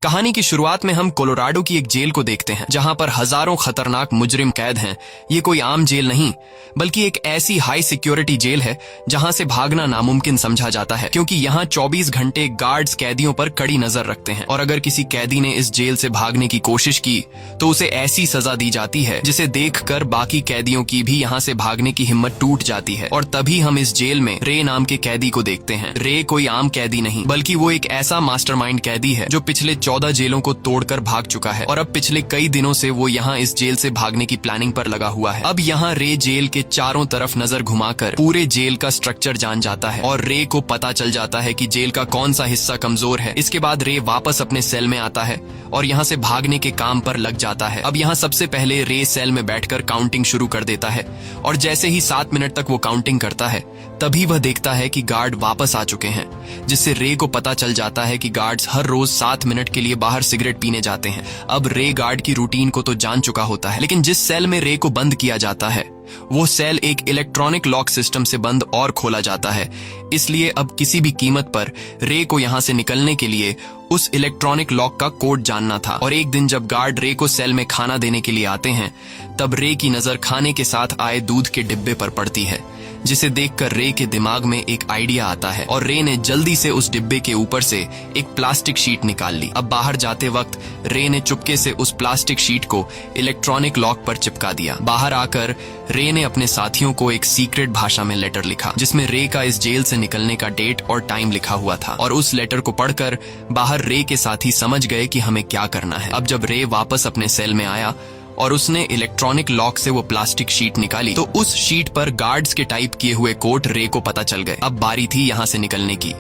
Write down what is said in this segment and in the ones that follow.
कहानी की शुरुआत में हम कोलोराडो की एक जेल को देखते हैं जहां पर हजारों खतरनाक मुजरिम कैद हैं। ये कोई आम जेल नहीं बल्कि एक ऐसी हाई सिक्योरिटी जेल है जहां से भागना नामुमकिन समझा जाता है, क्योंकि यहाँ 24 घंटे गार्ड्स कैदियों पर कड़ी नजर रखते हैं और अगर किसी कैदी ने इस जेल से भागने की कोशिश की तो उसे ऐसी सजा दी जाती है जिसे देखकर बाकी कैदियों की भी यहाँ से भागने की हिम्मत टूट जाती है। और तभी हम इस जेल में रे नाम के कैदी को देखते हैं। रे कोई आम कैदी नहीं बल्कि वो एक ऐसा मास्टरमाइंड कैदी है जो पिछले 14 जेलों को तोड़कर भाग चुका है और अब पिछले कई दिनों से वो यहाँ इस जेल से भागने की प्लानिंग पर लगा हुआ है। अब यहाँ रे जेल के चारों तरफ नजर घुमाकर पूरे जेल का स्ट्रक्चर जान जाता है और रे को पता चल जाता है कि जेल का कौन सा हिस्सा कमजोर है। इसके बाद रे वापस अपने सेल में आता है और यहाँ से भागने के काम पर लग जाता है। अब यहाँ सबसे पहले रे सेल में बैठकर काउंटिंग शुरू कर देता है और जैसे ही 7 मिनट तक वो काउंटिंग करता है तभी वह देखता है कि गार्ड वापस आ चुके हैं, जिससे रे को पता चल जाता है कि गार्ड्स हर रोज 7 मिनट के लिए बाहर सिगरेट पीने जाते हैं। अब रे गार्ड की रूटीन को तो जान चुका होता है, लेकिन जिस सेल में रे को बंद किया जाता है वो सेल एक इलेक्ट्रॉनिक लॉक सिस्टम से बंद और खोला जाता है। इसलिए अब किसी भी कीमत पर रे को यहाँ से निकलने के लिए उस इलेक्ट्रॉनिक लॉक का कोड जानना था। और एक दिन जब गार्ड रे को सेल में खाना देने के लिए आते हैं तब रे की नजर खाने के साथ आए दूध के डिब्बे पर पड़ती है, जिसे देखकर रे के दिमाग में एक आइडिया आता है और रे ने जल्दी से उस डिब्बे के ऊपर से एक प्लास्टिक शीट निकाल ली। अब बाहर जाते वक्त रे ने चुपके से उस प्लास्टिक शीट को इलेक्ट्रॉनिक लॉक पर चिपका दिया। बाहर आकर रे ने अपने साथियों को एक सीक्रेट भाषा में लेटर लिखा जिसमें रे का इस जेल से निकलने का डेट और टाइम लिखा हुआ था। और उस लेटर को पढ़कर बाहर रे के साथी समझ गए कि हमें क्या करना है। अब जब रे वापस अपने सेल में आया और उसने इलेक्ट्रॉनिक लॉक से वो प्लास्टिक शीट निकाली तो उस शीट पर गार्ड्स के टाइप किए हुए कोड रे को पता चल गए। अब बारी थी यहाँ से निकलने की,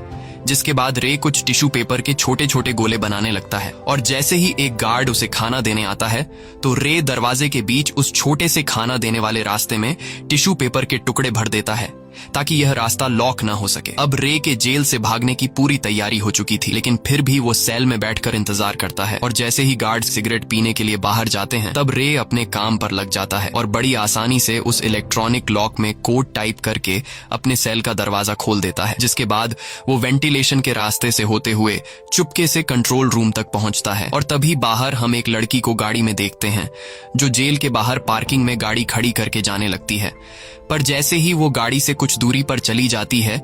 जिसके बाद रे कुछ टिश्यू पेपर के छोटे छोटे गोले बनाने लगता है और जैसे ही एक गार्ड उसे खाना देने आता है तो रे दरवाजे के बीच उस छोटे से खाना देने वाले रास्ते में टिश्यू पेपर के टुकड़े भर देता है ताकि यह रास्ता लॉक ना हो सके। अब रे के जेल से भागने की पूरी तैयारी हो चुकी थी, लेकिन फिर भी वो सेल में बैठकर इंतजार करता है और जैसे ही गार्ड सिगरेट पीने के लिए बाहर जाते हैं तब रे अपने काम पर लग जाता है और बड़ी आसानी से उस इलेक्ट्रॉनिक लॉक में कोड टाइप करके अपने सेल का दरवाजा खोल देता है, जिसके बाद वो वेंटिलेशन के रास्ते से होते हुए चुपके से कंट्रोल रूम तक पहुंचता है। और तभी बाहर हम एक लड़की को गाड़ी में देखते हैं जो जेल के बाहर पार्किंग में गाड़ी खड़ी करके जाने लगती है, पर जैसे ही वो गाड़ी से कुछ दूरी पर चली जाती है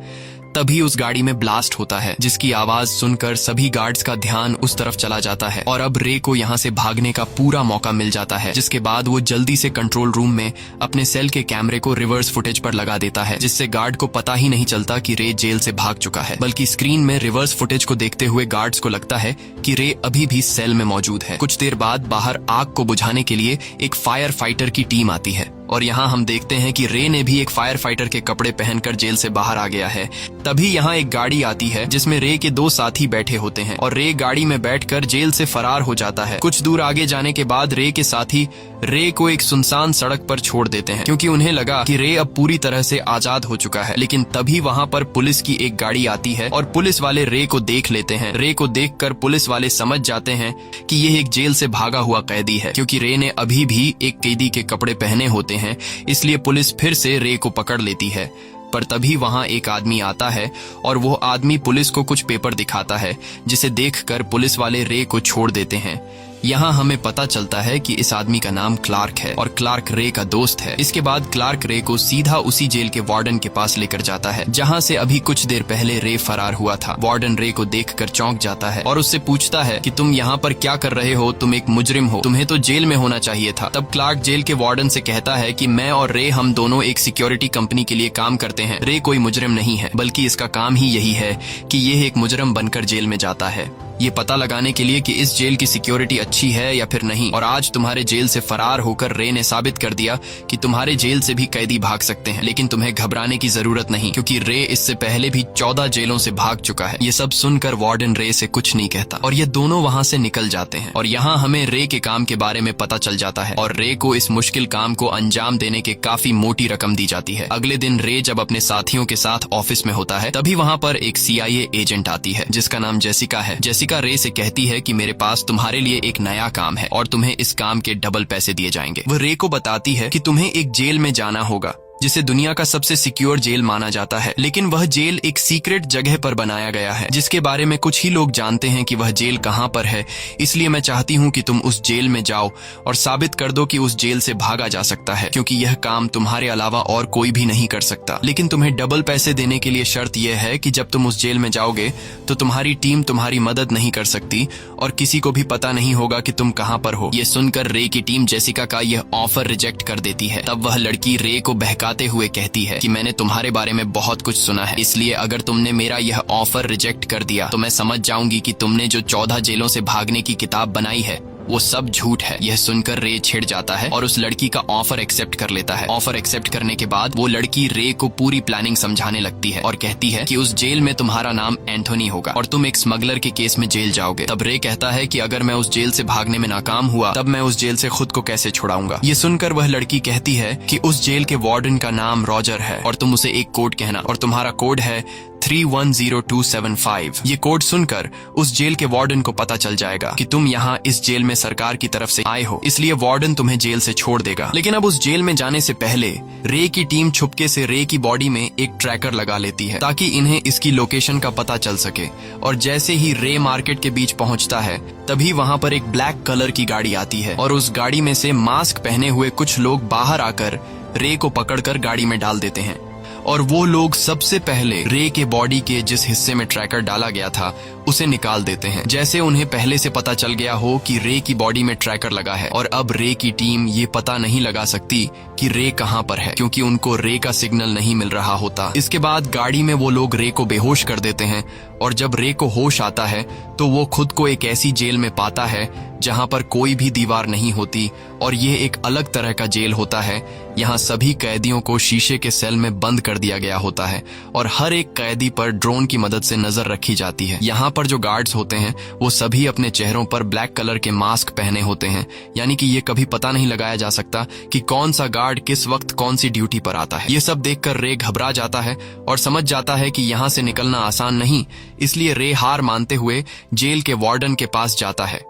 तभी उस गाड़ी में ब्लास्ट होता है, जिसकी आवाज सुनकर सभी गार्ड्स का ध्यान उस तरफ चला जाता है और अब रे को यहाँ से भागने का पूरा मौका मिल जाता है। जिसके बाद वो जल्दी से कंट्रोल रूम में अपने सेल के कैमरे को रिवर्स फुटेज पर लगा देता है, जिससे गार्ड को पता ही नहीं चलता कि रे जेल से भाग चुका है, बल्कि स्क्रीन में रिवर्स फुटेज को देखते हुए गार्ड्स को लगता है कि रे अभी भी सेल में मौजूद है। कुछ देर बाद बाहर आग को बुझाने के लिए एक फायर फाइटर की टीम आती है और यहाँ हम देखते हैं कि रे ने भी एक फायर फाइटर के कपड़े पहनकर जेल से बाहर आ गया है। तभी यहाँ एक गाड़ी आती है जिसमें रे के 2 साथी बैठे होते हैं और रे गाड़ी में बैठकर जेल से फरार हो जाता है। कुछ दूर आगे जाने के बाद रे के साथी रे को एक सुनसान सड़क पर छोड़ देते हैं, क्योंकि उन्हें लगा कि रे अब पूरी तरह से आजाद हो चुका है। लेकिन तभी वहाँ पर पुलिस की एक गाड़ी आती है और पुलिस वाले रे को देख लेते हैं। रे को देखकर पुलिस वाले समझ जाते हैं कि यह एक जेल से भागा हुआ कैदी है, क्योंकि रे ने अभी भी एक कैदी के कपड़े पहने होते हैं, इसलिए पुलिस फिर से रे को पकड़ लेती है। पर तभी वहां एक आदमी आता है और वो आदमी पुलिस को कुछ पेपर दिखाता है, जिसे देखकर पुलिस वाले रे को छोड़ देते हैं। यहाँ हमें पता चलता है कि इस आदमी का नाम क्लार्क है और क्लार्क रे का दोस्त है। इसके बाद क्लार्क रे को सीधा उसी जेल के वार्डन के पास लेकर जाता है जहाँ से अभी कुछ देर पहले रे फरार हुआ था। वार्डन रे को देखकर चौंक जाता है और उससे पूछता है कि तुम यहाँ पर क्या कर रहे हो, तुम एक मुजरिम हो, तुम्हें तो जेल में होना चाहिए था। तब क्लार्क जेल के वार्डन से कहता है कि मैं और रे हम दोनों एक सिक्योरिटी कंपनी के लिए काम करते हैं। रे कोई मुजरिम नहीं है, बल्कि इसका काम ही यही है कि यह एक मुजरिम बनकर जेल में जाता है, ये पता लगाने के लिए कि इस जेल की सिक्योरिटी अच्छी है या फिर नहीं। और आज तुम्हारे जेल से फरार होकर रे ने साबित कर दिया कि तुम्हारे जेल से भी कैदी भाग सकते हैं, लेकिन तुम्हें घबराने की जरूरत नहीं, क्योंकि रे इससे पहले भी 14 जेलों से भाग चुका है। ये सब सुनकर वार्डन रे से कुछ नहीं कहता और ये दोनों वहाँ से निकल जाते हैं। और यहाँ हमें रे के काम के बारे में पता चल जाता है और रे को इस मुश्किल काम को अंजाम देने के काफी मोटी रकम दी जाती है। अगले दिन रे जब अपने साथियों के साथ ऑफिस में होता है तभी वहाँ पर एक CIA एजेंट आती है जिसका नाम जेसिका है। जेसिका रे से कहती है कि मेरे पास तुम्हारे लिए एक नया काम है और तुम्हें इस काम के डबल पैसे दिए जाएंगे। वह रे को बताती है कि तुम्हें एक जेल में जाना होगा जिसे दुनिया का सबसे सिक्योर जेल माना जाता है। लेकिन वह जेल एक सीक्रेट जगह पर बनाया गया है, जिसके बारे में कुछ ही लोग जानते हैं कि वह जेल कहां पर है। इसलिए मैं चाहती हूं कि तुम उस जेल में जाओ और साबित कर दो कि उस जेल से भागा जा सकता है, क्योंकि यह काम तुम्हारे अलावा और कोई भी नहीं कर सकता। लेकिन तुम्हें डबल पैसे देने के लिए शर्त यह है कि जब तुम उस जेल में जाओगे तो तुम्हारी टीम तुम्हारी मदद नहीं कर सकती और किसी को भी पता नहीं होगा कि तुम कहां पर हो। ये सुनकर रे की टीम जेसिका का यह ऑफर रिजेक्ट कर देती है। तब वह लड़की रे को बहकाते हुए कहती है कि मैंने तुम्हारे बारे में बहुत कुछ सुना है, इसलिए अगर तुमने मेरा यह ऑफर रिजेक्ट कर दिया तो मैं समझ जाऊंगी कि तुमने जो 14 जेलों से भागने की किताब बनाई है वो सब झूठ है। यह सुनकर रे छिड़ जाता है और उस लड़की का ऑफर एक्सेप्ट कर लेता है। ऑफर एक्सेप्ट करने के बाद वो लड़की रे को पूरी प्लानिंग समझाने लगती है और कहती है कि उस जेल में तुम्हारा नाम एंथोनी होगा और तुम एक स्मगलर के केस में जेल जाओगे। तब रे कहता है कि अगर मैं उस जेल से भागने में नाकाम हुआ तब मैं उस जेल से खुद को कैसे छुड़ाऊंगा। ये सुनकर वह लड़की कहती है कि उस जेल के वार्डन का नाम रॉजर है और तुम उसे एक कोड कहना और तुम्हारा कोड है 310275। ये कोड सुनकर उस जेल के वार्डन को पता चल जाएगा कि तुम यहाँ इस जेल में सरकार की तरफ से आए हो, इसलिए वार्डन तुम्हें जेल से छोड़ देगा। लेकिन अब उस जेल में जाने से पहले रे की टीम छुपके से रे की बॉडी में एक ट्रैकर लगा लेती है ताकि इन्हें इसकी लोकेशन का पता चल सके। और जैसे ही रे मार्केट के बीच पहुंचता है तभी वहां पर एक ब्लैक कलर की गाड़ी आती है और उस गाड़ी में से मास्क पहने हुए कुछ लोग बाहर आकर रे को पकड़कर गाड़ी में डाल देते हैं। और वो लोग सबसे पहले रे के बॉडी के जिस हिस्से में ट्रैकर डाला गया था उसे निकाल देते हैं, जैसे उन्हें पहले से पता चल गया हो कि रे की बॉडी में ट्रैकर लगा है। और अब रे की टीम ये पता नहीं लगा सकती कि रे कहां पर है, क्योंकि उनको रे का सिग्नल नहीं मिल रहा होता। इसके बाद गाड़ी में वो लोग रे को बेहोश कर देते हैं और जब रे को होश आता है तो वो खुद को एक ऐसी जेल में पाता है जहां पर कोई भी दीवार नहीं होती और ये एक अलग तरह का जेल होता है। यहाँ सभी कैदियों को शीशे के सेल में बंद कर दिया गया होता है और हर एक कैदी पर ड्रोन की मदद से नजर रखी जाती है। यहाँ पर जो गार्ड्स होते हैं वो सभी अपने चेहरों पर ब्लैक कलर के मास्क पहने होते हैं, यानी कि ये कभी पता नहीं लगाया जा सकता कि कौन सा गार्ड किस वक्त कौन सी ड्यूटी पर आता है। ये सब देखकर रे घबरा जाता है और समझ जाता है कि यहाँ से निकलना आसान नहीं, इसलिए रे हार मानते हुए जेल के वार्डन के पास जाता है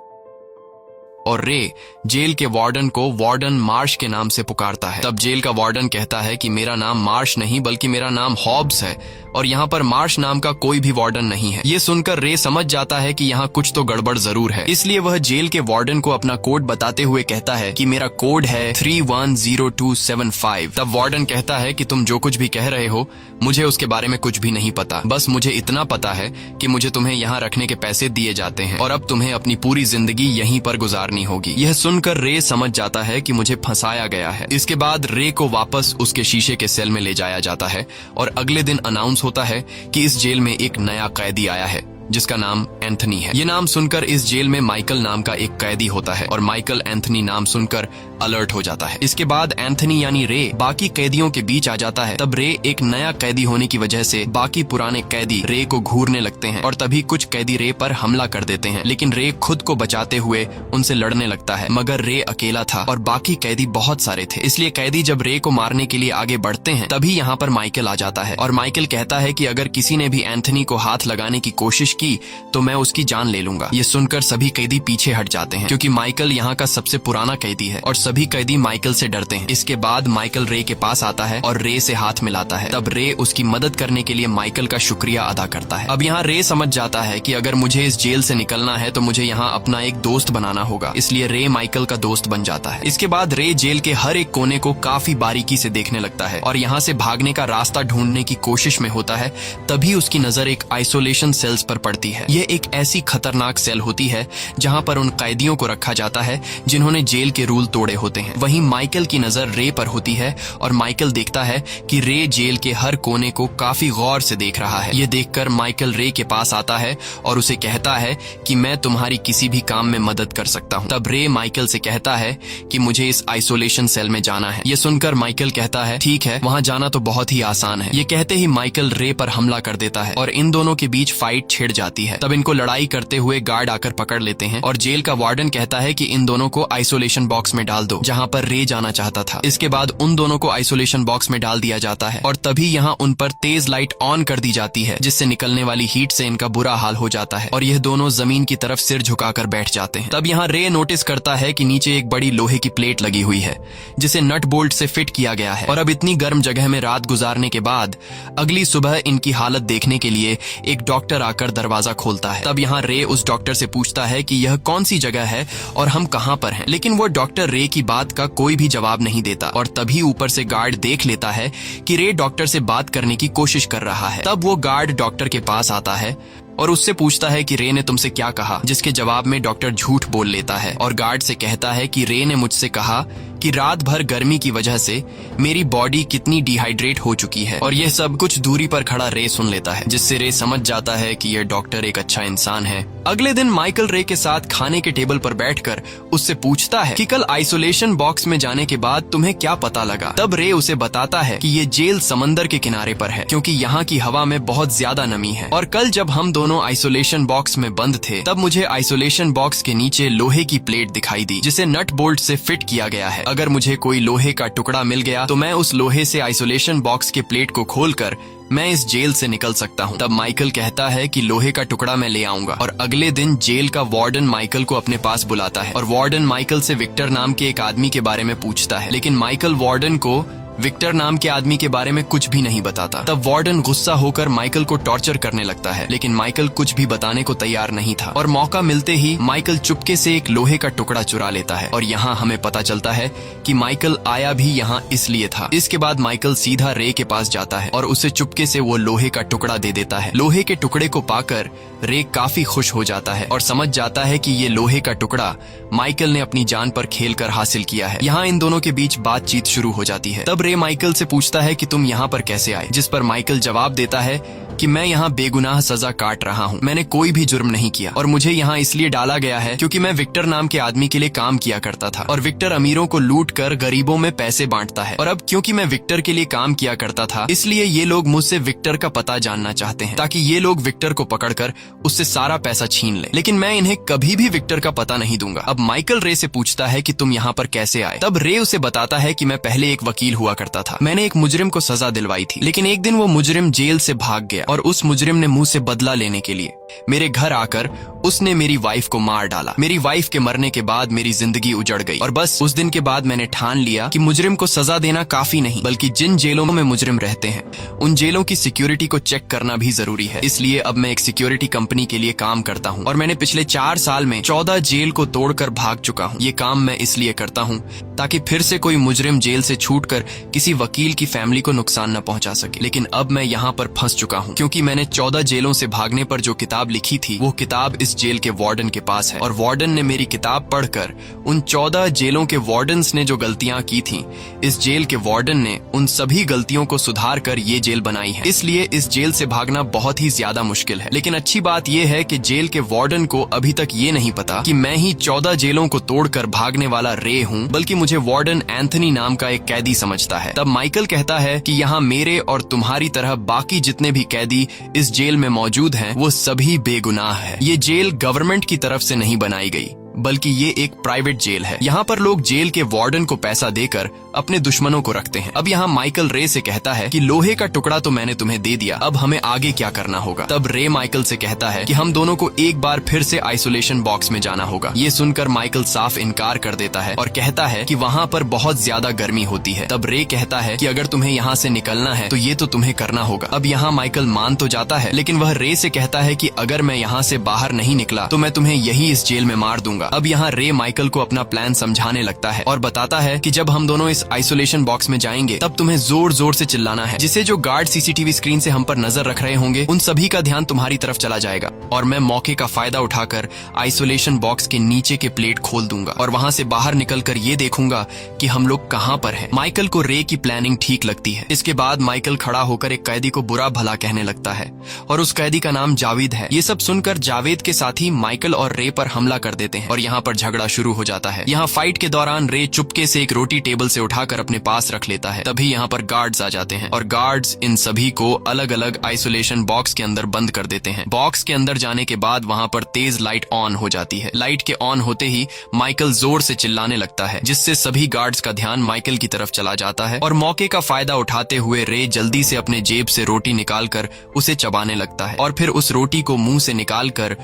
और रे जेल के वार्डन को वार्डन मार्श के नाम से पुकारता है। तब जेल का वार्डन कहता है कि मेरा नाम मार्श नहीं बल्कि मेरा नाम हॉब्स है और यहाँ पर मार्श नाम का कोई भी वार्डन नहीं है। ये सुनकर रे समझ जाता है कि यहाँ कुछ तो गड़बड़ जरूर है, इसलिए वह जेल के वार्डन को अपना कोड बताते हुए कहता है कि मेरा कोड है 310275। तब वार्डन कहता है कि तुम जो कुछ भी कह रहे हो मुझे उसके बारे में कुछ भी नहीं पता, बस मुझे इतना पता है कि मुझे तुम्हें यहाँ रखने के पैसे दिए जाते हैं और अब तुम्हें अपनी पूरी जिंदगी यहीं पर गुजारनी होगी। यह सुनकर रे समझ जाता है कि मुझे फंसाया गया है। इसके बाद रे को वापस उसके शीशे के सेल में ले जाया जाता है और अगले दिन अनाउंस होता है कि इस जेल में एक नया कैदी आया है जिसका नाम एंथनी है। ये नाम सुनकर इस जेल में माइकल नाम का एक कैदी होता है और माइकल एंथनी नाम सुनकर अलर्ट हो जाता है। इसके बाद एंथनी यानी रे बाकी कैदियों के बीच आ जाता है। तब रे एक नया कैदी होने की वजह से बाकी पुराने कैदी रे को घूरने लगते हैं और तभी कुछ कैदी रे पर हमला कर देते हैं, लेकिन रे खुद को बचाते हुए उनसे लड़ने लगता है। मगर रे अकेला था और बाकी कैदी बहुत सारे थे, इसलिए कैदी जब रे को मारने के लिए आगे बढ़ते हैं तभी यहाँ पर माइकल आ जाता है और माइकल कहता है कि अगर किसी ने भी एंथनी को हाथ लगाने की कोशिश की तो मैं उसकी जान ले लूंगा। ये सुनकर सभी कैदी पीछे हट जाते हैं क्योंकि माइकल यहाँ का सबसे पुराना कैदी है और सभी कैदी माइकल से डरते हैं। इसके बाद माइकल रे के पास आता है और रे से हाथ मिलाता है। तब रे उसकी मदद करने के लिए माइकल का शुक्रिया अदा करता है। अब यहाँ रे समझ जाता है कि अगर मुझे इस जेल से निकलना है तो मुझे यहाँ अपना एक दोस्त बनाना होगा, इसलिए रे माइकल का दोस्त बन जाता है। इसके बाद रे जेल के हर एक कोने को काफी बारीकी से देखने लगता है और यहाँ से भागने का रास्ता ढूंढने की कोशिश में होता है। तभी उसकी नजर एक आइसोलेशन सेल्स पर पड़ती है। यह एक ऐसी खतरनाक सेल होती है जहां पर उन कैदियों को रखा जाता है जिन्होंने जेल के रूल तोड़े होते हैं। वहीं माइकल की नजर रे पर होती है और माइकल देखता है कि रे जेल के हर कोने को काफी गौर से देख रहा है। ये देखकर माइकल रे के पास आता है और उसे कहता है कि मैं तुम्हारी किसी भी काम में मदद कर सकता हूँ। तब रे माइकल से कहता है कि मुझे इस आइसोलेशन सेल में जाना है। ये सुनकर माइकल कहता है ठीक है, वहाँ जाना तो बहुत ही आसान है। ये कहते ही माइकल रे पर हमला कर देता है और इन दोनों के बीच फाइट छिड़ जाती है। तब इनको लड़ाई करते हुए गार्ड आकर पकड़ लेते हैं और जेल का वार्डन कहता है कि इन दोनों को आइसोलेशन बॉक्स में डाल डाल दो जहाँ पर रे जाना चाहता था। इसके बाद उन दोनों को आइसोलेशन बॉक्स में डाल दिया जाता है और तभी यहाँ उन पर तेज लाइट ऑन कर दी जाती है, जिससे निकलने वाली हीट से इनका बुरा हाल हो जाता है और यह दोनों जमीन की तरफ सिर झुकाकर बैठ जाते हैं। तब यहाँ रे नोटिस करता है कि नीचे एक बड़ी लोहे की प्लेट लगी हुई है जिसे नट बोल्ट से फिट किया गया है और अब इतनी गर्म जगह में रात गुजारने के बाद अगली सुबह इनकी हालत देखने के लिए एक डॉक्टर आकर दरवाजा खोलता है। तब यहाँ रे उस डॉक्टर से पूछता है कि यह कौन सी जगह है और हम कहाँ पर हैं, लेकिन वो डॉक्टर रे की बात का कोई भी जवाब नहीं देता और तभी ऊपर से गार्ड देख लेता है कि रे डॉक्टर से बात करने की कोशिश कर रहा है। तब वो गार्ड डॉक्टर के पास आता है और उससे पूछता है कि रे ने तुमसे क्या कहा, जिसके जवाब में डॉक्टर झूठ बोल लेता है और गार्ड से कहता है कि रे ने मुझसे कहा कि रात भर गर्मी की वजह से मेरी बॉडी कितनी डिहाइड्रेट हो चुकी है और यह सब कुछ दूरी पर खड़ा रे सुन लेता है, जिससे रे समझ जाता है कि यह डॉक्टर एक अच्छा इंसान है। अगले दिन माइकल रे के साथ खाने के टेबल पर बैठकर उससे पूछता है कि कल आइसोलेशन बॉक्स में जाने के बाद तुम्हें क्या पता लगा। तब रे उसे बताता है कि ये जेल समंदर के किनारे पर है क्योंकि यहाँ की हवा में बहुत ज्यादा नमी है और कल जब हम दोनों आइसोलेशन बॉक्स में बंद थे तब मुझे आइसोलेशन बॉक्स के नीचे लोहे की प्लेट दिखाई दी जिसे नट बोल्ट से फिट किया गया है। अगर मुझे कोई लोहे का टुकड़ा मिल गया तो मैं उस लोहे से आइसोलेशन बॉक्स के प्लेट को खोलकर मैं इस जेल से निकल सकता हूँ। तब माइकल कहता है कि लोहे का टुकड़ा मैं ले आऊंगा और अगले दिन जेल का वार्डन माइकल को अपने पास बुलाता है और वार्डन माइकल से विक्टर नाम के एक आदमी के बारे में पूछता है, लेकिन माइकल वार्डन को विक्टर नाम के आदमी के बारे में कुछ भी नहीं बताता। तब वार्डन गुस्सा होकर माइकल को टॉर्चर करने लगता है, लेकिन माइकल कुछ भी बताने को तैयार नहीं था और मौका मिलते ही माइकल चुपके से एक लोहे का टुकड़ा चुरा लेता है और यहाँ हमें पता चलता है कि माइकल आया भी यहाँ इसलिए था। इसके बाद माइकल सीधा रे के पास जाता है और उसे चुपके से वो लोहे का टुकड़ा दे देता है। लोहे के टुकड़े को पाकर रे काफी खुश हो जाता है और समझ जाता है कि ये लोहे का टुकड़ा माइकल ने अपनी जान पर खेलकर हासिल किया है। यहाँ इन दोनों के बीच बातचीत शुरू हो जाती है। तब रे माइकल से पूछता है कि तुम यहाँ पर कैसे आए, जिस पर माइकल जवाब देता है कि मैं यहाँ बेगुनाह सजा काट रहा हूँ, मैंने कोई भी जुर्म नहीं किया और मुझे यहाँ इसलिए डाला गया है क्योंकि मैं विक्टर नाम के आदमी के लिए काम किया करता था और विक्टर अमीरों को लूट कर गरीबों में पैसे बांटता है और अब क्योंकि मैं विक्टर के लिए काम किया करता था इसलिए ये लोग मुझसे विक्टर का पता जानना चाहते हैं ताकि ये लोग विक्टर को पकड़कर उससे सारा पैसा छीन ले, लेकिन मैं इन्हें कभी भी विक्टर का पता नहीं दूंगा। अब माइकल रे से पूछता है कि तुम यहाँ पर कैसे आए। तब रे उसे बताता है कि मैं पहले एक वकील हुआ करता था, मैंने एक मुजरिम को सजा दिलवाई थी, लेकिन एक दिन वो मुजरिम जेल से भाग गया और उस मुजरिम ने मुझसे बदला लेने के लिए मेरे घर आकर उसने मेरी वाइफ को मार डाला। मेरी वाइफ के मरने के बाद मेरी जिंदगी उजड़ गई और बस उस दिन के बाद मैंने ठान लिया कि मुजरिम को सजा देना काफी नहीं बल्कि जिन जेलों में मुजरिम रहते हैं उन जेलों की सिक्योरिटी को चेक करना भी जरूरी है। इसलिए अब मैं एक सिक्योरिटी कंपनी के लिए काम करता हूँ और मैंने पिछले 4 साल में 14 जेल को तोड़कर भाग चुका हूँ। ये काम मैं इसलिए करता हूँ ताकि फिर से कोई मुजरिम जेल से छूटकर किसी वकील की फैमिली को नुकसान न पहुंचा सके, लेकिन अब मैं यहाँ पर फंस चुका हूँ क्योंकि मैंने 14 जेलों से भागने पर जो किताब लिखी थी वो किताब इस जेल के वार्डन के पास है और वार्डन ने मेरी किताब पढ़कर उन 14 जेलों के वार्डन्स ने जो गलतियां की थी इस जेल के वार्डन ने उन सभी गलतियों को सुधार कर ये जेल बनाई है। इसलिए इस जेल से भागना बहुत ही ज्यादा मुश्किल है, लेकिन अच्छी बात यह है कि जेल के वार्डन को अभी तक ये नहीं पता कि मैं ही 14 जेलों को तोड़कर भागने वाला रे हूँ, बल्कि मुझे वार्डन एंथनी नाम का एक कैदी समझता है। तब माइकल कहता है कि यहाँ मेरे और तुम्हारी तरह बाकी जितने भी कैदी इस जेल में मौजूद हैं वो सभी बेगुनाह है। ये जेल गवर्नमेंट की तरफ से नहीं बनाई गई बल्कि ये एक प्राइवेट जेल है। यहाँ पर लोग जेल के वार्डन को पैसा देकर अपने दुश्मनों को रखते हैं। अब यहाँ माइकल रे से कहता है कि लोहे का टुकड़ा तो मैंने तुम्हें दे दिया, अब हमें आगे क्या करना होगा। तब रे माइकल से कहता है कि हम दोनों को एक बार फिर से आइसोलेशन बॉक्स में जाना होगा। ये सुनकर माइकल साफ इनकार कर देता है और कहता है कि वहाँ पर बहुत ज्यादा गर्मी होती है। तब रे कहता है कि अगर तुम्हें यहाँ से निकलना है तो ये तो तुम्हें करना होगा। अब यहाँ माइकल मान तो जाता है, लेकिन वह रे से कहता है कि अगर मैं यहाँ से बाहर नहीं निकला तो मैं तुम्हें यही इस जेल में मार दूंगा। अब यहाँ रे माइकल को अपना प्लान समझाने लगता है और बताता है कि जब हम दोनों इस आइसोलेशन बॉक्स में जाएंगे तब तुम्हें जोर जोर से चिल्लाना है, जिससे जो गार्ड सीसीटीवी स्क्रीन से हम पर नजर रख रहे होंगे उन सभी का ध्यान तुम्हारी तरफ चला जाएगा और मैं मौके का फायदा उठाकर आइसोलेशन बॉक्स के नीचे के प्लेट खोल दूंगा और वहाँ से बाहर निकलकर ये देखूंगा कि हम लोग कहाँ पर हैं। माइकल को रे की प्लानिंग ठीक लगती है। इसके बाद माइकल खड़ा होकर एक कैदी को बुरा भला कहने लगता है और उस कैदी का नाम जावेद है। ये सब सुनकर जावेद के साथी माइकल और रे पर हमला कर देते हैं और यहाँ पर झगड़ा शुरू हो जाता है। यहाँ फाइट के दौरान रे चुपके से एक रोटी टेबल से उठाकर अपने पास रख लेता है। तभी यहाँ पर गार्ड्स आ जाते हैं और गार्ड्स इन सभी को अलग अलग आइसोलेशन बॉक्स के अंदर बंद कर देते हैं। बॉक्स के अंदर जाने के बाद वहाँ पर तेज लाइट ऑन हो जाती है। लाइट के ऑन होते ही माइकल जोर से चिल्लाने लगता है, जिससे सभी गार्ड्स का ध्यान माइकल की तरफ चला जाता है और मौके का फायदा उठाते हुए रे जल्दी से अपने जेब से रोटी निकालकर उसे चबाने लगता है और फिर उस रोटी को मुंह से निकालकर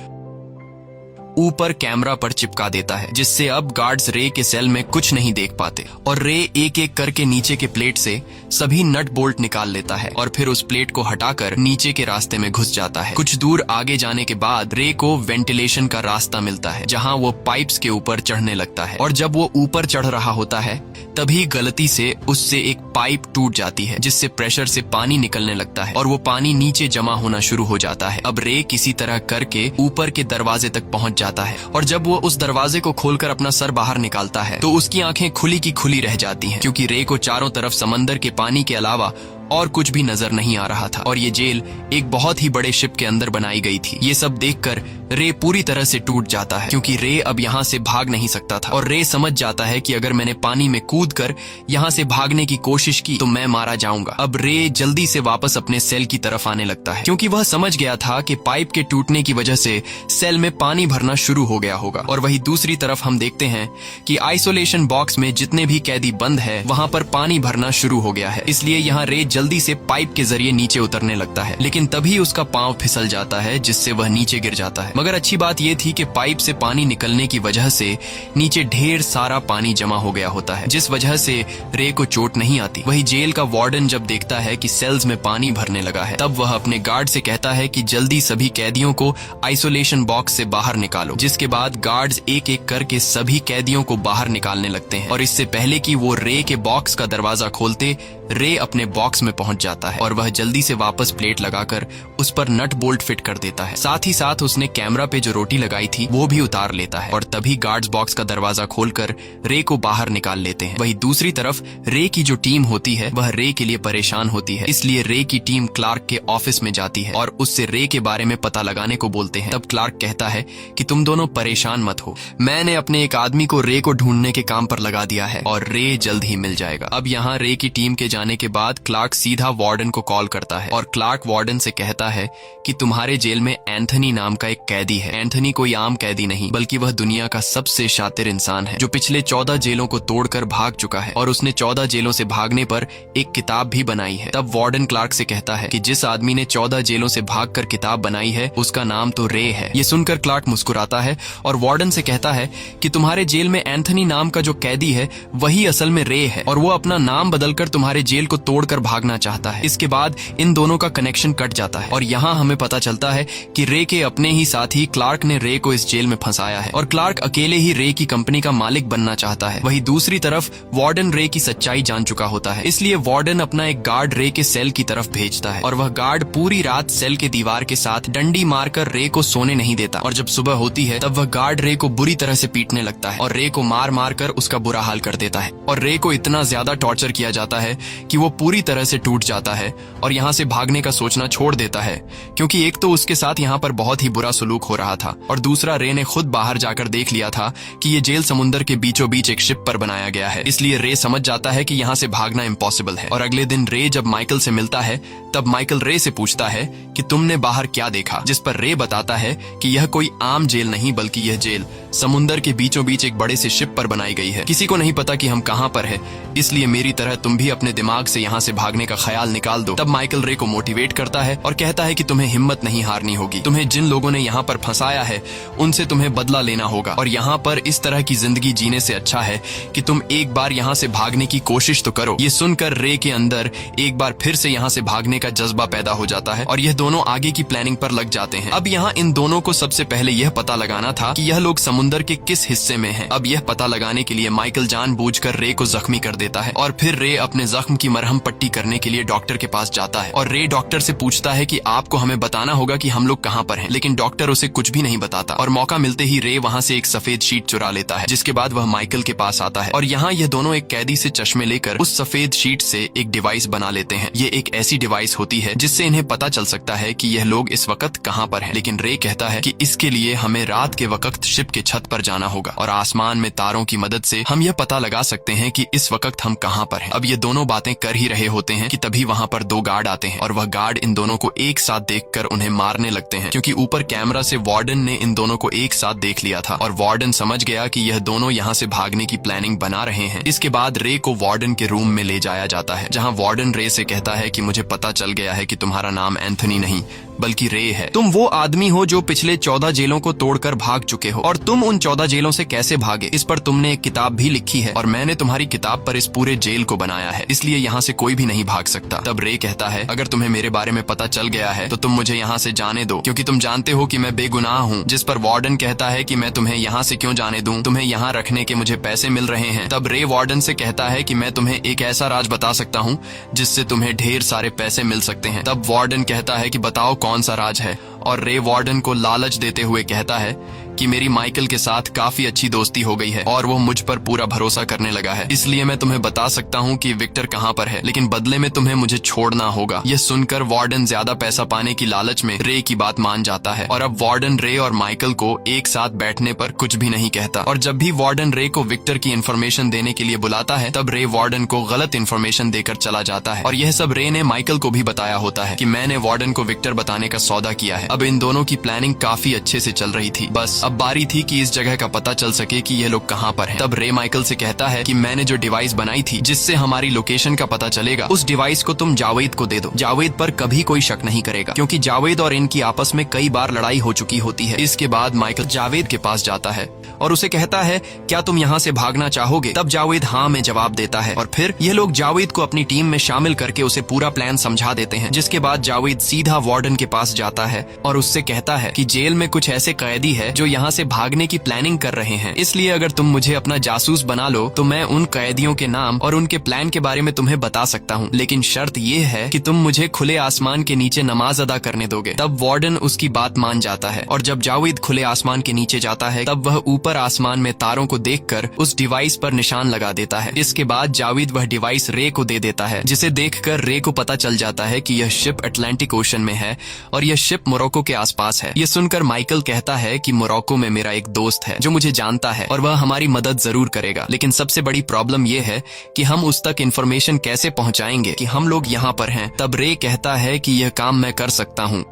ऊपर कैमरा पर चिपका देता है, जिससे अब गार्ड्स रे के सेल में कुछ नहीं देख पाते और रे एक एक करके नीचे के प्लेट से सभी नट बोल्ट निकाल लेता है और फिर उस प्लेट को हटाकर नीचे के रास्ते में घुस जाता है। कुछ दूर आगे जाने के बाद रे को वेंटिलेशन का रास्ता मिलता है, जहां वो पाइप्स के ऊपर चढ़ने लगता है और जब वो ऊपर चढ़ रहा होता है तभी गलती से उससे एक पाइप टूट जाती है, जिससे प्रेशर से पानी निकलने लगता है और वो पानी नीचे जमा होना शुरू हो जाता है। अब रे किसी तरह करके ऊपर के दरवाजे तक पहुंच जाता है और जब वो उस दरवाजे को खोलकर अपना सर बाहर निकालता है तो उसकी आंखें खुली की खुली रह जाती हैं, क्योंकि रे को चारों तरफ समंदर के पानी के अलावा और कुछ भी नजर नहीं आ रहा था और ये जेल एक बहुत ही बड़े शिप के अंदर बनाई गई थी। ये सब देखकर रे पूरी तरह से टूट जाता है, क्योंकि रे अब यहाँ से भाग नहीं सकता था और रे समझ जाता है कि अगर मैंने पानी में कूदकर यहाँ से भागने की कोशिश की तो मैं मारा जाऊंगा। अब रे जल्दी से वापस अपने सेल की तरफ आने लगता है, क्योंकि वह समझ गया था कि पाइप के टूटने की वजह से सेल में पानी भरना शुरू हो गया होगा। और वही दूसरी तरफ हम देखते हैं कि आइसोलेशन बॉक्स में जितने भी कैदी बंद है वहां पर पानी भरना शुरू हो गया है, इसलिए यहाँ रे जल्दी से पाइप के जरिए नीचे उतरने लगता है, लेकिन तभी उसका पांव फिसल जाता है, जिससे वह नीचे गिर जाता है। मगर अच्छी बात यह थी कि पाइप से पानी निकलने की वजह से नीचे ढेर सारा पानी जमा हो गया होता है, जिस वजह से रे को चोट नहीं आती। वही जेल का वार्डन जब देखता है कि सेल्स में पानी भरने लगा है, तब वह अपने गार्ड से कहता है कि जल्दी सभी कैदियों को आइसोलेशन बॉक्स से बाहर निकालो, जिसके बाद गार्ड्स एक एक करके सभी कैदियों को बाहर निकालने लगते हैं और इससे पहले कि वो रे के बॉक्स का दरवाजा खोलते, रे अपने बॉक्स में पहुंच जाता है और वह जल्दी से वापस प्लेट लगाकर उस पर नट बोल्ट फिट कर देता है। साथ ही साथ उसने कैमरा पे जो रोटी लगाई थी वो भी उतार लेता है और तभी गार्ड्स बॉक्स का दरवाजा खोलकर रे को बाहर निकाल लेते हैं। वही दूसरी तरफ रे की जो टीम होती है वह रे के लिए परेशान होती है, इसलिए रे की टीम क्लार्क के ऑफिस में जाती है और उससे रे के बारे में पता लगाने को बोलते हैं। तब क्लार्क कहता है कि तुम दोनों परेशान मत हो, मैंने अपने एक आदमी को रे को ढूंढने के काम पर लगा दिया है और रे जल्द ही मिल जाएगा। अब यहाँ रे की टीम के जाने के बाद क्लार्क सीधा वार्डन को कॉल करता है और क्लार्क वार्डन से कहता है कि तुम्हारे जेल में एंथनी नाम का एक कैदी है। एंथनी कोई आम कैदी नहीं, बल्कि वह दुनिया का सबसे शातिर इंसान है, जो पिछले 14 जेलों को तोड़कर भाग चुका है और उसने 14 जेलों से भागने पर एक किताब भी बनाई है। तब वार्डन क्लार्क से कहता है कि जिस आदमी ने 14 जेलों से भागकर किताब बनाई है उसका नाम तो रे है। ये सुनकर क्लार्क मुस्कुराता है और वार्डन से कहता है कि तुम्हारे जेल में एंथनी नाम का जो कैदी है वही असल में रे है और वो अपना नाम बदलकर तुम्हारे जेल को तोड़कर भागना चाहता है। इसके बाद इन दोनों का कनेक्शन कट जाता है और यहाँ हमें पता चलता है कि रे के अपने ही साथी क्लार्क ने रे को इस जेल में फंसाया है और क्लार्क अकेले ही रे की कंपनी का मालिक बनना चाहता है। वही दूसरी तरफ वार्डन रे की सच्चाई जान चुका होता है, इसलिए वार्डन अपना एक गार्ड रे के सेल की तरफ भेजता है और वह गार्ड पूरी रात सेल के दीवार के साथ डंडी मारकर रे को सोने नहीं देता और जब सुबह होती है तब वह गार्ड रे को बुरी तरह से पीटने लगता है और रे को मार मार कर उसका बुरा हाल कर देता है और रे को इतना ज्यादा टॉर्चर किया जाता है कि वो पूरी तरह से टूट जाता है और यहाँ से भागने का सोचना छोड़ देता है, क्योंकि एक तो उसके साथ यहाँ पर बहुत ही बुरा सलूक हो रहा था और दूसरा रे ने खुद बाहर जाकर देख लिया था कि ये जेल समुद्र के बीचों बीच एक शिप पर बनाया गया है, इसलिए रे समझ जाता है कि यहाँ से भागना इम्पॉसिबल है। और अगले दिन रे जब माइकल से मिलता है तब माइकल रे से पूछता है कि तुमने बाहर क्या देखा, जिस पर रे बताता है कि यह कोई आम जेल नहीं बल्कि यह जेल समुद्र के बीचों बीच एक बड़े से शिप पर बनाई गई है। किसी को नहीं पता कि हम कहाँ पर है, इसलिए मेरी तरह तुम भी अपने दिमाग से यहाँ से भागने का ख्याल निकाल दो। तब माइकल रे को मोटिवेट करता है और कहता है कि तुम्हें हिम्मत नहीं हारनी होगी, तुम्हें जिन लोगों ने यहाँ पर फंसाया है उनसे तुम्हें बदला लेना होगा और यहाँ पर इस तरह की जिंदगी जीने से अच्छा है कि तुम एक बार यहाँ से भागने की कोशिश तो करो। ये सुनकर रे के अंदर एक बार फिर से यहाँ से भागने का जज्बा पैदा हो जाता है और यह दोनों आगे की प्लानिंग पर लग जाते हैं। अब यहाँ इन दोनों को सबसे पहले यह पता लगाना था कि यह लोग समुद्र के किस हिस्से में हैं। अब यह पता लगाने के लिए माइकल जानबूझकर रे को जख्मी कर देता है और फिर रे अपने जख्म की मरहम पट्टी करने करने के लिए डॉक्टर के पास जाता है और रे डॉक्टर से पूछता है कि आपको हमें बताना होगा कि हम लोग कहाँ पर हैं, लेकिन डॉक्टर उसे कुछ भी नहीं बताता और मौका मिलते ही रे वहाँ से एक सफेद शीट चुरा लेता है, जिसके बाद वह माइकल के पास आता है और यहाँ यह दोनों एक कैदी से चश्मे लेकर उस सफेद शीट से एक डिवाइस बना लेते हैं। ये एक ऐसी डिवाइस होती है जिससे इन्हें पता चल सकता है कि यह लोग इस वक्त कहाँ पर हैं, लेकिन रे कहता है कि इसके लिए हमें रात के वक्त शिप के छत पर जाना होगा और आसमान में तारों की मदद से हम यह पता लगा सकते हैं कि इस वक्त हम कहाँ पर हैं। अब ये दोनों बातें कर ही रहे होते हैं कि तभी वहाँ पर दो गार्ड आते हैं और वह गार्ड इन दोनों को एक साथ देखकर उन्हें मारने लगते हैं, क्योंकि ऊपर कैमरा से वार्डन ने इन दोनों को एक साथ देख लिया था और वार्डन समझ गया कि यह दोनों यहाँ से भागने की प्लानिंग बना रहे हैं। इसके बाद रे को वार्डन के रूम में ले जाया जाता है, जहाँ वार्डन रे से कहता है कि मुझे पता चल गया है कि तुम्हारा नाम एंथनी नहीं बल्कि रे है। तुम वो आदमी हो जो पिछले 14 जेलों को तोड़कर भाग चुके हो और तुम उन 14 जेलों से कैसे भागे इस पर तुमने एक किताब भी लिखी है और मैंने तुम्हारी किताब पर इस पूरे जेल को बनाया है, इसलिए यहाँ से कोई भी नहीं भाग सकता। तब रे कहता है अगर तुम्हें मेरे बारे में पता चल गया है तो तुम मुझे यहाँ से जाने दो, क्योंकि तुम जानते हो कि मैं बेगुनाह हूँ। जिस पर वार्डन कहता है कि मैं तुम्हें यहाँ से क्यों जाने दूं, तुम्हें यहाँ रखने के मुझे पैसे मिल रहे हैं। तब रे वार्डन से कहता है कि मैं तुम्हें एक ऐसा राज बता सकता हूँ जिससे तुम्हें ढेर सारे पैसे मिल सकते हैं। तब वार्डन कहता है कि बताओ कौन सा राज है, और रे वार्डन को लालच देते हुए कहता है कि मेरी माइकल के साथ काफी अच्छी दोस्ती हो गई है और वो मुझ पर पूरा भरोसा करने लगा है, इसलिए मैं तुम्हें बता सकता हूँ कि विक्टर कहाँ पर है, लेकिन बदले में तुम्हें मुझे छोड़ना होगा। यह सुनकर वार्डन ज्यादा पैसा पाने की लालच में रे की बात मान जाता है और अब वार्डन रे और माइकल को एक साथ बैठने पर कुछ भी नहीं कहता। और जब भी वार्डन रे को विक्टर की इन्फॉर्मेशन देने के लिए बुलाता है तब रे वार्डन को गलत इन्फॉर्मेशन देकर चला जाता है और यह सब रे ने माइकल को भी बताया होता है कि मैंने वार्डन को विक्टर बताने का सौदा किया है। अब इन दोनों की प्लानिंग काफी अच्छे से चल रही थी, बस अब बारी थी कि इस जगह का पता चल सके कि ये लोग कहाँ पर हैं। तब रे माइकल से कहता है कि मैंने जो डिवाइस बनाई थी जिससे हमारी लोकेशन का पता चलेगा, उस डिवाइस को तुम जावेद को दे दो। जावेद पर कभी कोई शक नहीं करेगा, क्योंकि जावेद और इनकी आपस में कई बार लड़ाई हो चुकी होती है। इसके बाद माइकल जावेद के पास जाता है और उसे कहता है क्या तुम यहाँ से भागना चाहोगे? तब जावेद हाँ में जवाब देता है और फिर ये लोग जावेद को अपनी टीम में शामिल करके उसे पूरा प्लान समझा देते हैं। जिसके बाद जावेद सीधा वार्डन के पास जाता है और उससे कहता है कि जेल में कुछ ऐसे कैदी है जो यहाँ से भागने की प्लानिंग कर रहे हैं, इसलिए अगर तुम मुझे अपना जासूस बना लो तो मैं उन कैदियों के नाम और उनके प्लान के बारे में तुम्हें बता सकता हूँ, लेकिन शर्त ये है कि तुम मुझे खुले आसमान के नीचे नमाज अदा करने दोगे। तब वार्डन उसकी बात मान जाता है और जब जावेद खुले आसमान के नीचे जाता है तब वह ऊपर आसमान में तारों को देखकर उस डिवाइस पर निशान लगा देता है। इसके बाद जावेद वह डिवाइस रे को दे देता है, जिसे देखकर रे को पता चल जाता है कि यह शिप अटलांटिक ओशन में है और यह शिप मोरक्को के आसपास है। यह सुनकर माइकल कहता है कि मोरक्को में मेरा एक दोस्त है जो मुझे जानता है और वह हमारी मदद जरूर करेगा, लेकिन सबसे बड़ी प्रॉब्लम यह है कि हम उस तक इन्फॉर्मेशन कैसे पहुंचाएंगे कि हम लोग यहाँ पर हैं। तब रे कहता है कि यह काम मैं कर सकता हूँ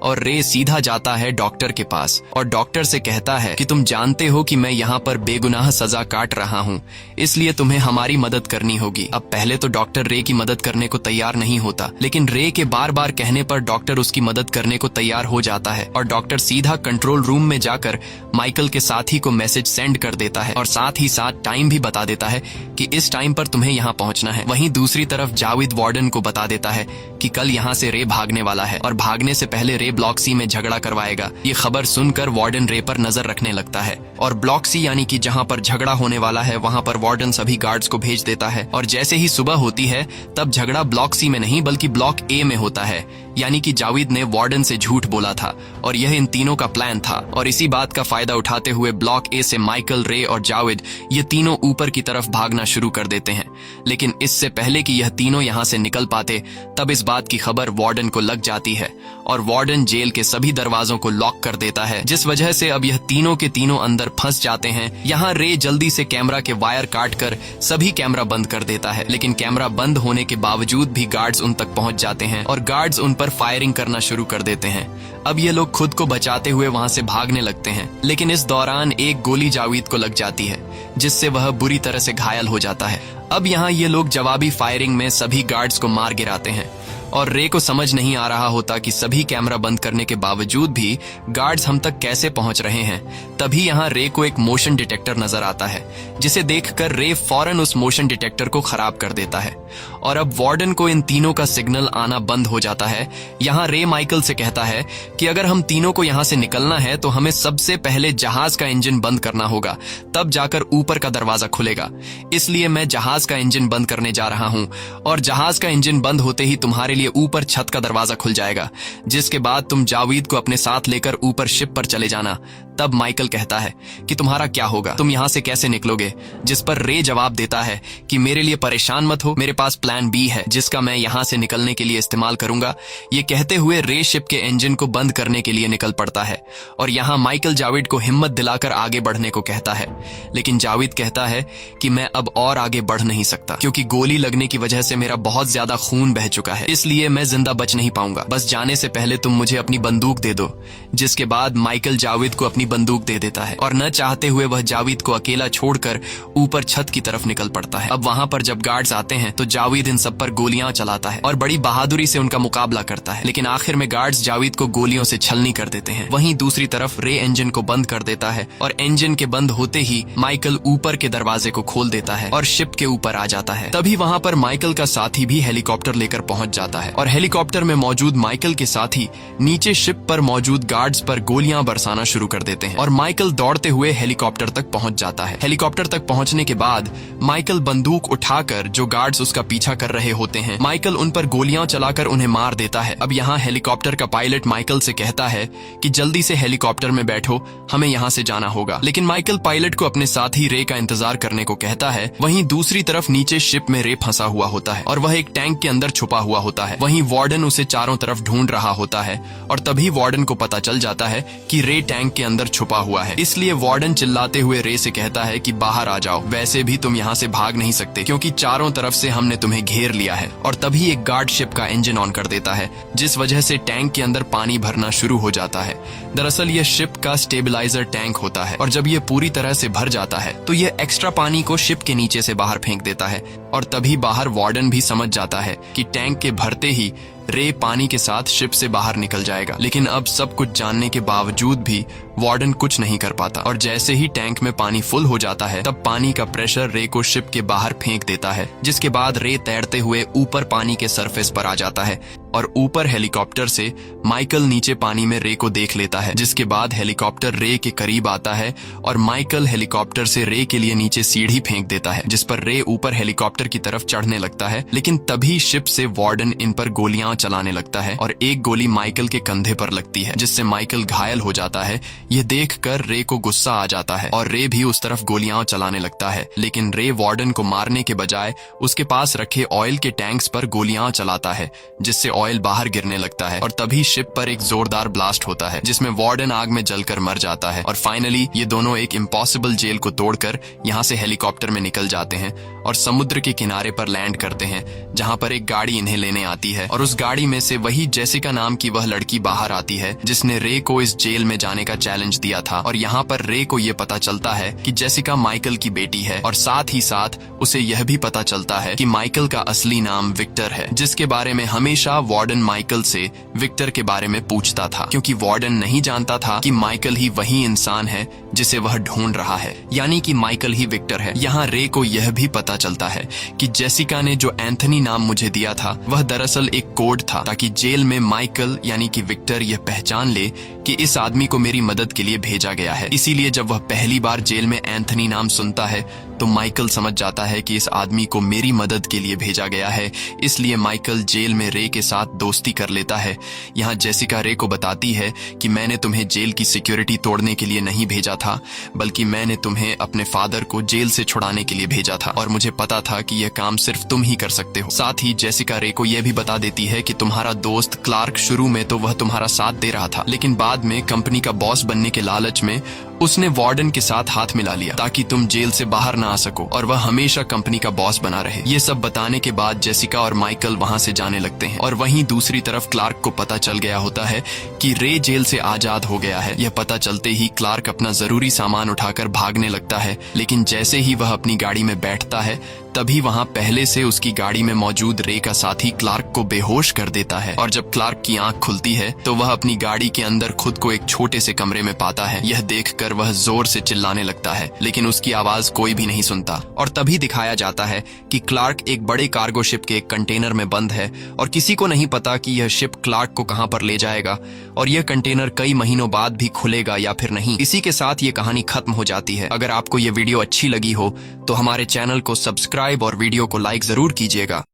और रे सीधा जाता है डॉक्टर के पास और डॉक्टर से कहता है कि तुम जानते हो कि मैं यहाँ पर बेगुनाह सजा काट रहा हूँ, इसलिए तुम्हें हमारी मदद करनी होगी। अब पहले तो डॉक्टर रे की मदद करने को तैयार नहीं होता, लेकिन रे के बार बार कहने पर डॉक्टर उसकी मदद करने को तैयार हो जाता है और डॉक्टर सीधा कंट्रोल रूम में जाकर माइकल के साथी को मैसेज सेंड कर देता है और साथ ही साथ टाइम भी बता देता है कि इस टाइम पर तुम्हें यहाँ पहुँचना है। वहीं दूसरी तरफ जावेद वार्डन को बता देता है कि कल यहाँ से रे भागने वाला है और भागने से पहले रे ब्लॉक सी में झगड़ा करवाएगा। ये खबर सुनकर वार्डन रे पर नजर रखने लगता है और ब्लॉक सी यानी कि जहाँ पर झगड़ा होने वाला है वहाँ पर वार्डन सभी गार्ड्स को भेज देता है और जैसे ही सुबह होती है तब झगड़ा ब्लॉक सी में नहीं बल्कि ब्लॉक ए में होता है, यानी कि जावेद ने वार्डन से झूठ बोला था और यह इन तीनों का प्लान था। और इसी बात का फायदा उठाते हुए ब्लॉक ए से माइकल, रे और जावेद ये तीनों ऊपर की तरफ भागना शुरू कर देते हैं, लेकिन इससे पहले कि यह तीनों यहाँ से निकल पाते तब इस बात की खबर वार्डन को लग जाती है और वार्डन जेल के सभी दरवाजों को लॉक कर देता है, जिस वजह से अब यह तीनों के तीनों अंदर फंस जाते हैं। यहाँ रे जल्दी से कैमरा के वायर काटकर सभी कैमरा बंद कर देता है, लेकिन कैमरा बंद होने के बावजूद भी गार्ड्स उन तक पहुंच जाते हैं और गार्ड्स उन पर फायरिंग करना शुरू कर देते हैं। अब ये लोग खुद को बचाते हुए वहां से भागने लगते हैं, लेकिन इस दौरान एक गोली जावेद को लग जाती है जिससे वह बुरी तरह से घायल हो जाता है। अब यहाँ ये लोग जवाबी फायरिंग में सभी गार्ड्स को मार गिराते हैं। और रे को समझ नहीं आ रहा होता कि सभी कैमरा बंद करने के बावजूद भी गार्ड्स हम तक कैसे पहुंच रहे हैं। तभी यहाँ रे को एक मोशन डिटेक्टर नजर आता है, जिसे देखकर रे फौरन उस मोशन डिटेक्टर को खराब कर देता है और अब वार्डन को इन तीनों का सिग्नल आना बंद हो जाता है। यहाँ रे माइकल से कहता है कि अगर हम तीनों को यहाँ से निकलना है तो हमें सबसे पहले जहाज का इंजन बंद करना होगा, तब जाकर ऊपर का दरवाजा खुलेगा। इसलिए मैं जहाज का इंजन बंद करने जा रहा हूँ और जहाज का इंजन बंद होते ही तुम्हारे लिए ऊपर छत का दरवाजा खुल जाएगा, जिसके बाद तुम जावेद को अपने साथ लेकर ऊपर शिप पर चले जाना। तब माइकल कहता है कि तुम्हारा क्या होगा, तुम यहाँ से कैसे निकलोगे? जिस पर रे जवाब देता है कि मेरे लिए परेशान मत हो, मेरे पास प्लान बी है जिसका मैं यहाँ से निकलने के लिए इस्तेमाल करूंगा। ये कहते हुए रे शिप के इंजन को बंद करने के लिए निकल पड़ता है और यहाँ माइकल जावेद को हिम्मत दिलाकर आगे बढ़ने को कहता है, लेकिन जावेद कहता है कि मैं अब और आगे बढ़ नहीं सकता क्योंकि गोली लगने की वजह से मेरा बहुत ज्यादा खून बह चुका है, इसलिए मैं जिंदा बच नहीं पाऊंगा। बस जाने से पहले तुम मुझे अपनी बंदूक दे दो। जिसके बाद माइकल जावेद को अपनी बंदूक दे देता है और न चाहते हुए वह जावेद को अकेला छोड़कर ऊपर छत की तरफ निकल पड़ता है। अब वहाँ पर जब गार्ड्स आते हैं तो जावेद इन सब पर गोलियां चलाता है और बड़ी बहादुरी से उनका मुकाबला करता है, लेकिन आखिर में गार्ड्स जावेद को गोलियों से छलनी कर देते हैं। वहीं दूसरी तरफ रे इंजन को बंद कर देता है और इंजन के बंद होते ही माइकल ऊपर के दरवाजे को खोल देता है और शिप के ऊपर आ जाता है। तभी वहाँ पर माइकल का साथी भी हेलीकॉप्टर लेकर पहुंच जाता है और हेलीकॉप्टर में मौजूद माइकल के साथी नीचे शिप पर मौजूद गार्ड्स पर गोलियां बरसाना शुरू कर देते हैं और माइकल दौड़ते हुए हेलीकॉप्टर तक पहुंच जाता है। हेलीकॉप्टर तक पहुंचने के बाद माइकल बंदूक उठाकर जो गार्ड्स उसका पीछा कर रहे होते हैं, माइकल उन पर गोलियां चलाकर उन्हें मार देता है। अब यहाँ हेलीकॉप्टर का पायलट माइकल से कहता है कि जल्दी से हेलीकॉप्टर में बैठो, हमें यहाँ से जाना होगा, लेकिन माइकल पायलट को अपने साथी रे का इंतजार करने को कहता है। वहीं दूसरी तरफ नीचे शिप में रे फंसा हुआ होता है और वह एक टैंक के अंदर छुपा हुआ होता है। वहीं वार्डन उसे चारों तरफ ढूंढ रहा होता है और तभी वार्डन को पता चल जाता है कि रे टैंक के अंदर छुपा हुआ है। इसलिए वार्डन चिल्लाते हुए रे से कहता है कि बाहर आ जाओ, वैसे भी तुम यहाँ से भाग नहीं सकते क्योंकि चारों तरफ से हमने तुम्हें घेर लिया है। और तभी एक गार्ड शिप का इंजन ऑन कर देता है, जिस वजह से टैंक के अंदर पानी भरना शुरू हो जाता है। दरअसल यह शिप का स्टेबलाइजर टैंक होता है और जब यह पूरी तरह से भर जाता है तो यह एक्स्ट्रा पानी को शिप के नीचे से बाहर फेंक देता है और तभी बाहर वार्डन भी समझ जाता है कि टैंक के भरते ही रे पानी के साथ शिप से बाहर निकल जाएगा। लेकिन अब सब कुछ जानने के बावजूद भी वार्डन कुछ नहीं कर पाता और जैसे ही टैंक में पानी फुल हो जाता है तब पानी का प्रेशर रे को शिप के बाहर फेंक देता है, जिसके बाद रे तैरते हुए ऊपर पानी के सरफेस पर आ जाता है और ऊपर हेलीकॉप्टर से माइकल नीचे पानी में रे को देख लेता है। जिसके बाद हेलीकॉप्टर रे के करीब आता है और माइकल हेलीकॉप्टर से रे के लिए नीचे सीढ़ी फेंक देता है, जिस पर रे ऊपर हेलीकॉप्टर की तरफ चढ़ने लगता है। लेकिन तभी शिप से वार्डन इन पर गोलियां चलाने लगता है और एक गोली माइकल के कंधे पर लगती है, जिससे माइकल घायल हो जाता है। यह देखकर रे को गुस्सा आ जाता है और रे भी उस तरफ गोलियां चलाने लगता है, लेकिन रे वार्डन को मारने के बजाय उसके पास रखे ऑयल के टैंक्स पर गोलियां चलाता है, जिससे ऑयल बाहर गिरने लगता है और तभी शिप पर एक जोरदार ब्लास्ट होता है, जिसमें वार्डन आग में जलकर मर जाता है। और फाइनली ये दोनों एक इम्पॉसिबल जेल को तोड़कर यहाँ से हेलीकॉप्टर में निकल जाते हैं और समुद्र के किनारे पर लैंड करते हैं, जहाँ पर एक गाड़ी इन्हें लेने आती है और उस गाड़ी में से वही जेसिका नाम की वह लड़की बाहर आती है जिसने रे को इस जेल में जाने का चैलेंज दिया था। और यहाँ पर रे को ये पता चलता है कि जेसिका माइकल की बेटी है और साथ ही साथ उसे यह भी पता चलता है कि माइकल का असली नाम विक्टर है, जिसके बारे में हमेशा वार्डन माइकल से विक्टर के बारे में पूछता था, क्योंकि वार्डन नहीं जानता था कि माइकल ही वही इंसान है जिसे वह ढूंढ रहा है, यानी कि माइकल ही विक्टर है। यहाँ रे को यह भी पता चलता है कि जेसिका ने जो एंथनी नाम मुझे दिया था वह दरअसल एक कोड था, ताकि जेल में माइकल यानी कि विक्टर यह पहचान ले कि इस आदमी को मेरी मदद के लिए भेजा गया है। इसीलिए जब वह पहली बार जेल में एंथनी नाम सुनता है तो माइकल समझ जाता है कि इस आदमी को मेरी मदद के लिए भेजा गया है। इसलिए माइकल जेल में रे के साथ दोस्ती कर लेता है। यहाँ जेसिका रे को बताती है कि मैंने तुम्हें जेल की सिक्योरिटी तोड़ने के लिए नहीं भेजा था, बल्कि मैंने तुम्हें अपने फादर को जेल से छुड़ाने के लिए भेजा था और मुझे पता था कि यह काम सिर्फ तुम ही कर सकते हो। साथ ही जेसिका रे को यह भी बता देती है कि तुम्हारा दोस्त क्लार्क शुरू में तो वह तुम्हारा साथ दे रहा था, लेकिन बाद में कंपनी का बॉस बनने के लालच में उसने वार्डन के साथ हाथ मिला लिया ताकि तुम जेल से बाहर ना आ सको और वह हमेशा कंपनी का बॉस बना रहे। ये सब बताने के बाद जेसिका और माइकल वहाँ से जाने लगते हैं और वहीं दूसरी तरफ क्लार्क को पता चल गया होता है कि रे जेल से आजाद हो गया है। यह पता चलते ही क्लार्क अपना जरूरी सामान उठाकर भागने लगता है, लेकिन जैसे ही वह अपनी गाड़ी में बैठता है तभी वहाँ पहले से उसकी गाड़ी में मौजूद रे का साथी क्लार्क को बेहोश कर देता है। और जब क्लार्क की आंख खुलती है तो वह अपनी गाड़ी के अंदर खुद को एक छोटे से कमरे में पाता है। यह देखकर वह जोर से चिल्लाने लगता है, लेकिन उसकी आवाज कोई भी नहीं सुनता। और तभी दिखाया जाता है कि क्लार्क एक बड़े कार्गो शिप के एक कंटेनर में बंद है और किसी को नहीं पता कि यह शिप क्लार्क को कहां पर ले जाएगा और यह कंटेनर कई महीनों बाद भी खुलेगा या फिर नहीं। इसी के साथ ये कहानी खत्म हो जाती है। अगर आपको ये वीडियो अच्छी लगी हो तो हमारे चैनल को सब्सक्राइब और वीडियो को लाइक जरूर कीजिएगा।